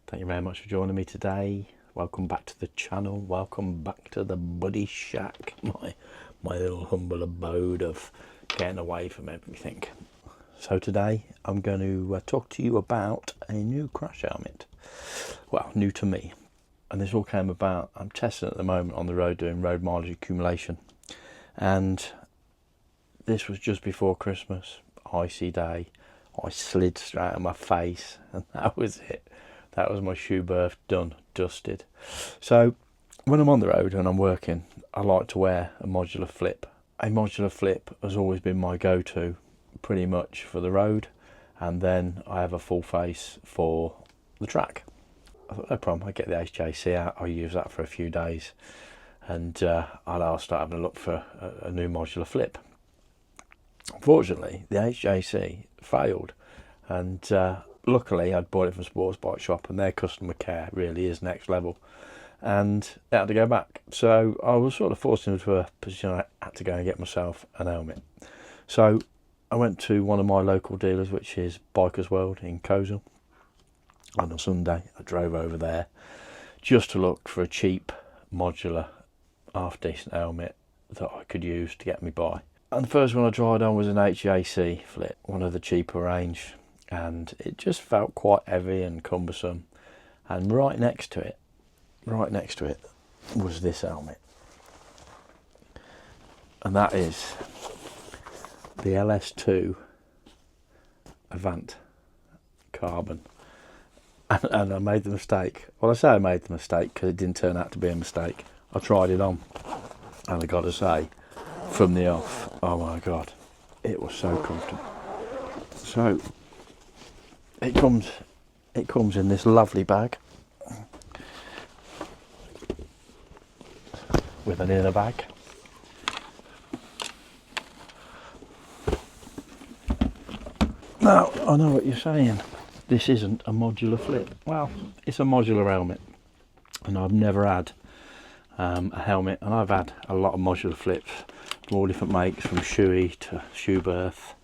Thank you very much for joining me today. Welcome back to the channel. Welcome back to the buddy shack, my little humble abode of getting away from everything. So today I'm going to talk to you about a new crash helmet. Well, new to me. And this all came about, I'm testing at the moment on the road, doing road mileage accumulation. And this was just before Christmas, icy day. I slid straight on my face and that was it. That was my shoe berth done, dusted. So when I'm on the road and I'm working, I like to wear a modular flip. A modular flip has always been my go-to pretty much for the road, and then I have a full face for the track. I thought no problem, I get the HJC out, I'll use that for a few days, and I'll start having a look for a new modular flip. Unfortunately, the HJC failed, and luckily I'd bought it from Sports Bike Shop, and their customer care really is next level, and it had to go back. So I was sort of forced into a position I had to go and get myself an helmet. So I went to one of my local dealers, which is Bikers World in Coleshill. On a Sunday I drove over there just to look for a cheap modular half decent helmet that I could use to get me by. And the first one I tried on was an HJC flip, one of the cheaper range, and it just felt quite heavy and cumbersome. And right next to it was this helmet, and that is the Ls2 Advant carbon. And I made the mistake. Well, I say I made the mistake because it didn't turn out to be a mistake. I tried it on, and I got to say, from the off, oh my god, it was so comfortable. So it comes in this lovely bag with an inner bag. Now I know what you're saying, this isn't a modular flip. Well, it's a modular helmet, and I've never had a helmet, and I've had a lot of modular flips from all different makes, from Shoei to Shoe Berth,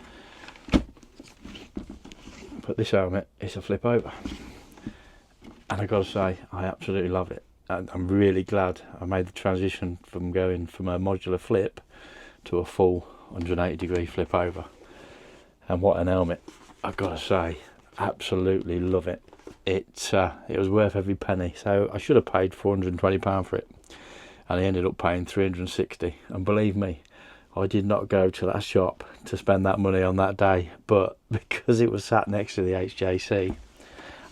but this helmet is a flip over, and I gotta say I absolutely love it. And I'm really glad I made the transition from going from a modular flip to a full 180 degree flip over. And what an helmet, I've got to say, absolutely love it. It was worth every penny. So I should have paid £420 for it, and I ended up paying £360. And believe me, I did not go to that shop to spend that money on that day, but because it was sat next to the HJC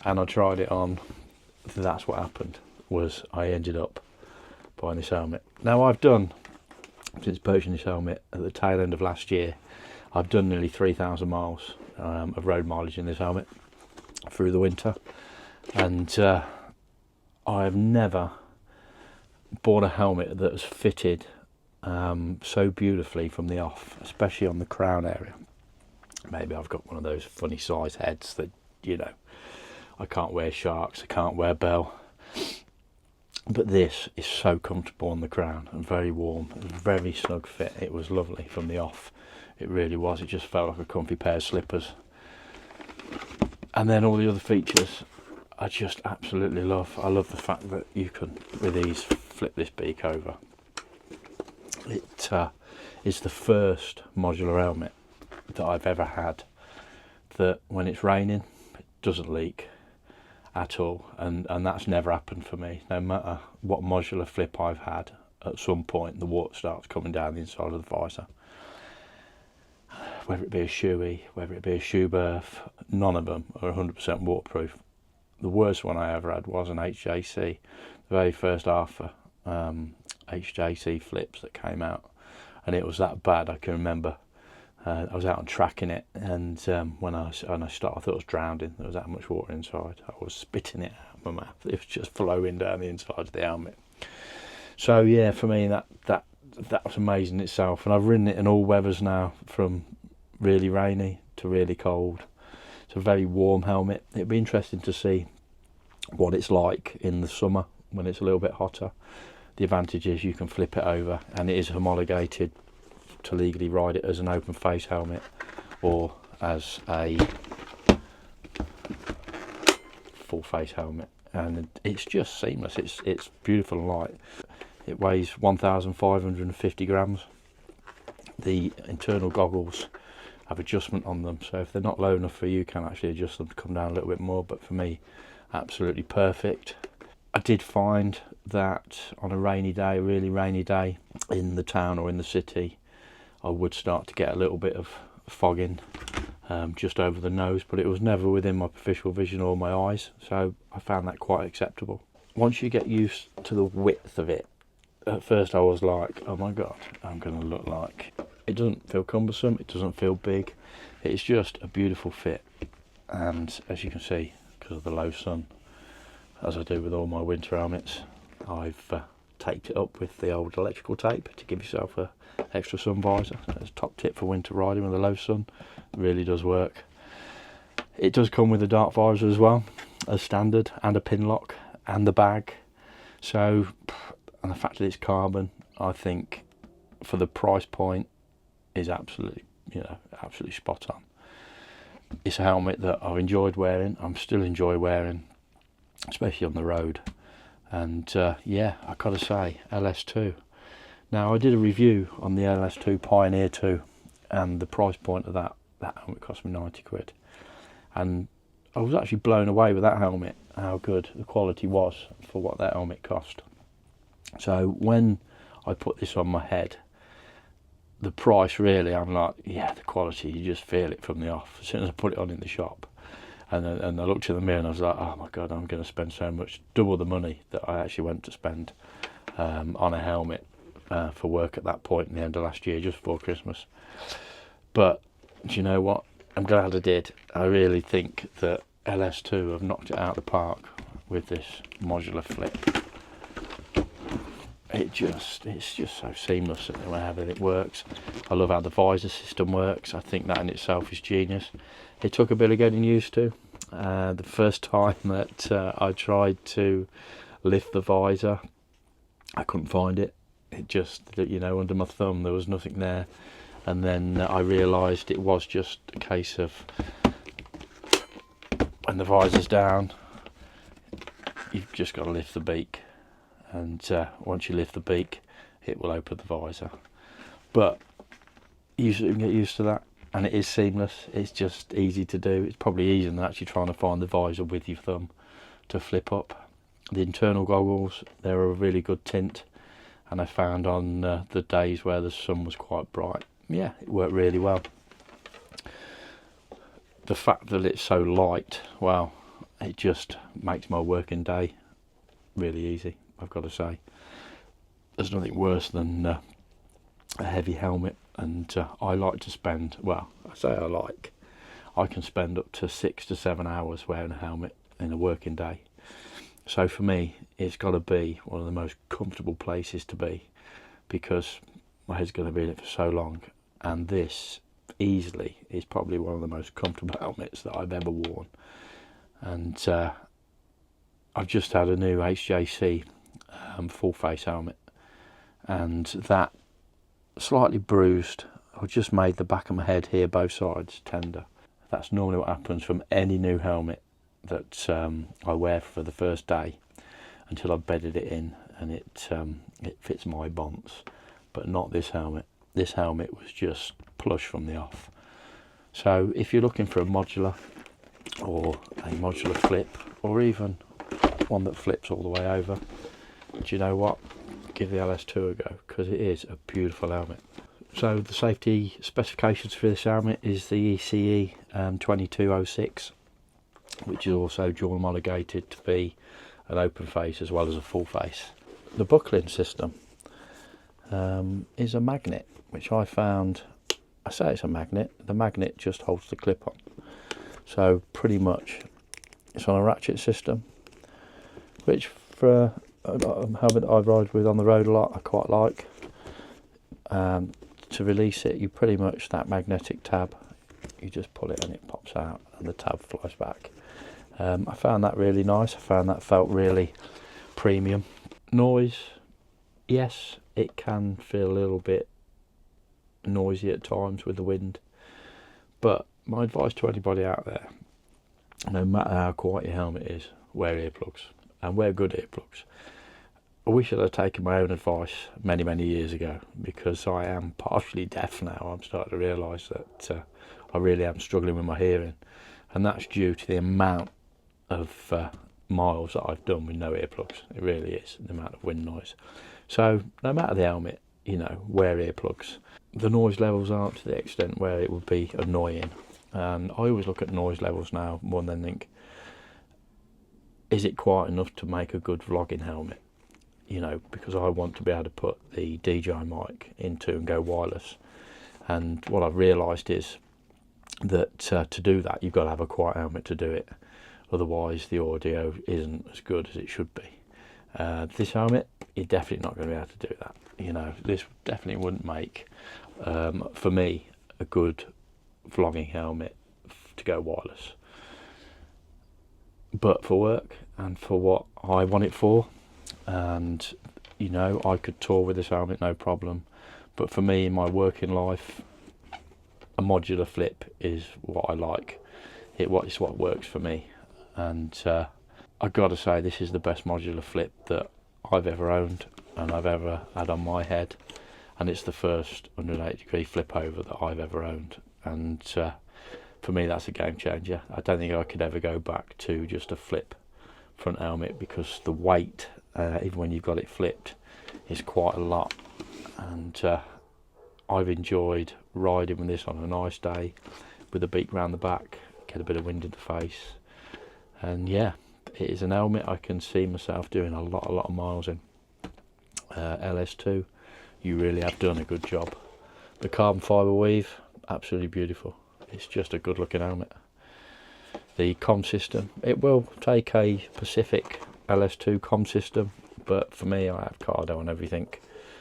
and I tried it on, that's what happened, was I ended up buying this helmet. Now I've done, since purchasing this helmet at the tail end of last year, I've done nearly 3,000 miles of road mileage in this helmet through the winter, and I've never bought a helmet that has fitted so beautifully from the off, especially on the crown area. Maybe I've got one of those funny size heads that, you know, I can't wear sharks, I can't wear bell, but this is so comfortable on the crown and very warm, very snug fit. It was lovely from the off, it really was. It just felt like a comfy pair of slippers. And then all the other features I just absolutely love. I love the fact that you can with ease flip this beak over. It is the first modular helmet that I've ever had that when it's raining it doesn't leak at all, and that's never happened for me. No matter what modular flip I've had, at some point the water starts coming down the inside of the visor. Whether it be a Shoei, whether it be a Shoe Berth, none of them are 100% waterproof. The worst one I ever had was an HJC, the very first Alpha HJC flips that came out, and it was that bad. I can remember I was out on track in it, and when I started, I thought I was drowning. There was that much water inside. I was spitting it out of my mouth. It was just flowing down the inside of the helmet. So yeah, for me that was amazing itself, and I've ridden it in all weathers now, from really rainy to really cold. It's a very warm helmet. It'd be interesting to see what it's like in the summer when it's a little bit hotter. The advantage is you can flip it over, and it is homologated to legally ride it as an open face helmet or as a full face helmet. and it's just seamless. It's beautiful and light. It weighs 1,550 grams. The internal goggles have adjustment on them, so if they're not low enough for you, you can actually adjust them to come down a little bit more, but for me, absolutely perfect. I did find that on a rainy day, a really rainy day in the town or in the city, I would start to get a little bit of fogging just over the nose, but it was never within my peripheral vision or my eyes, so I found that quite acceptable. Once you get used to the width of it, at first I was like, oh my god, I'm going to look like... It doesn't feel cumbersome, it doesn't feel big, it's just a beautiful fit. And as you can see, because of the low sun, as I do with all my winter helmets, I've taped it up with the old electrical tape to give yourself a extra sun visor. It's a top tip for winter riding with the low sun. It really does work. It does come with a dart visor as well, as standard, and a pin lock and the bag. So, and the fact that it's carbon, I think for the price point is absolutely, absolutely spot on. It's a helmet that I've enjoyed wearing, I'm still enjoy wearing, especially on the road. And yeah, I gotta say, Ls2. Now, I did a review on the Ls2 Pioneer 2, and the price point of that helmet cost me 90 quid. And I was actually blown away with that helmet, how good the quality was for what that helmet cost. So when I put this on my head, the price really, I'm like, yeah, the quality, you just feel it from the off. As soon as I put it on in the shop, and I looked in the mirror and I was like, oh my god, I'm going to spend so much, double the money that I actually went to spend on a helmet for work at that point in the end of last year, just before Christmas. But do you know what? I'm glad I did. I really think that Ls2 have knocked it out of the park with this modular flip. It's just so seamless and how it works. I love how the visor system works. I think that in itself is genius. It took a bit of getting used to. The first time that I tried to lift the visor, I couldn't find it. It just, under my thumb there was nothing there. And then I realised it was just a case of when the visor's down, you've just got to lift the beak. And once you lift the beak, it will open the visor. But you can get used to that, and it is seamless. It's just easy to do. It's probably easier than actually trying to find the visor with your thumb to flip up. The internal goggles, they're a really good tint, and I found on the days where the sun was quite bright, yeah, it worked really well. The fact that it's so light, well, it just makes my working day really easy, I've got to say. There's nothing worse than a heavy helmet, and I like to spend, well, I can spend up to 6 to 7 hours wearing a helmet in a working day. So for me, it's got to be one of the most comfortable places to be, because my head's going to be in it for so long, and this easily is probably one of the most comfortable helmets that I've ever worn. And I've just had a new HJC full face helmet, and that slightly bruised. I just made the back of my head here, both sides, tender. That's normally what happens from any new helmet that I wear for the first day until I've bedded it in and it fits my bonds, but not this helmet. This helmet was just plush from the off. So if you're looking for a modular or a modular flip, or even one that flips all the way over, do you know what? Give the Ls2 a go, because it is a beautiful helmet. So the safety specifications for this helmet is the ECE 2206, which is also dual homologated to be an open face as well as a full face. The buckling system is a magnet, which I found, I say it's a magnet, the magnet just holds the clip on. So pretty much it's on a ratchet system, which for a helmet I ride with on the road a lot, I quite like. To release it, you pretty much, that magnetic tab, you just pull it and it pops out and the tab flies back. I found that really nice. I found that felt really premium. Noise, yes, it can feel a little bit noisy at times with the wind, but my advice to anybody out there, no matter how quiet your helmet is, wear earplugs. and wear good earplugs. I wish I'd have taken my own advice many years ago, because I am partially deaf now. I'm starting to realise that I really am struggling with my hearing, and that's due to the amount of miles that I've done with no earplugs. It really is, the amount of wind noise. So no matter the helmet, you know, wear earplugs. The noise levels aren't to the extent where it would be annoying, and I always look at noise levels now more than think, is it quiet enough to make a good vlogging helmet? You know, because I want to be able to put the DJI mic into and go wireless. And what I've realised is that to do that, you've got to have a quiet helmet to do it. Otherwise, the audio isn't as good as it should be. This helmet, you're definitely not going to be able to do that. You know, this definitely wouldn't make, for me, a good vlogging helmet to go wireless. But for work and for what I want it for, and you know, I could tour with this helmet no problem, but for me in my working life, a modular flip is what I like. It's what works for me, and I've got to say, this is the best modular flip that I've ever owned and I've ever had on my head, and it's the first 180-degree flip over that I've ever owned, and for me that's a game changer. I don't think I could ever go back to just a flip front helmet, because the weight, even when you've got it flipped, is quite a lot, and I've enjoyed riding with this on a nice day with a beak round the back, get a bit of wind in the face, and yeah, it is an helmet I can see myself doing a lot of miles in. Ls2, you really have done a good job. The carbon fibre weave, absolutely beautiful. It's just a good looking helmet. The comm system, it will take a Pacific Ls2 comm system, but for me, I have Cardo and everything,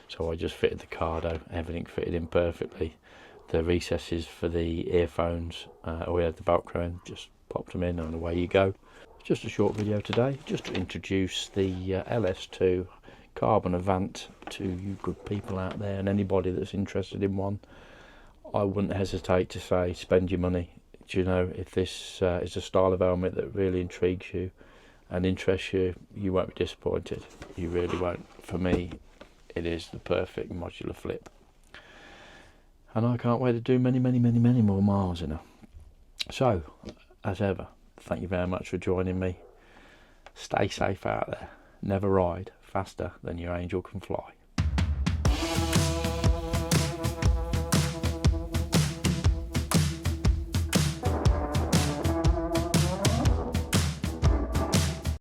so I just fitted the Cardo. Everything fitted in perfectly. The recesses for the earphones, we had the Velcro in, just popped them in and away you go. Just a short video today, just to introduce the Ls2 Carbon Advant to you good people out there, and anybody that's interested in one. I wouldn't hesitate to say, spend your money. Do you know, if this is a style of helmet that really intrigues you and interests you, you won't be disappointed. You really won't. For me, it is the perfect modular flip, and I can't wait to do many more miles in her. So, as ever, thank you very much for joining me. Stay safe out there. Never ride faster than your angel can fly.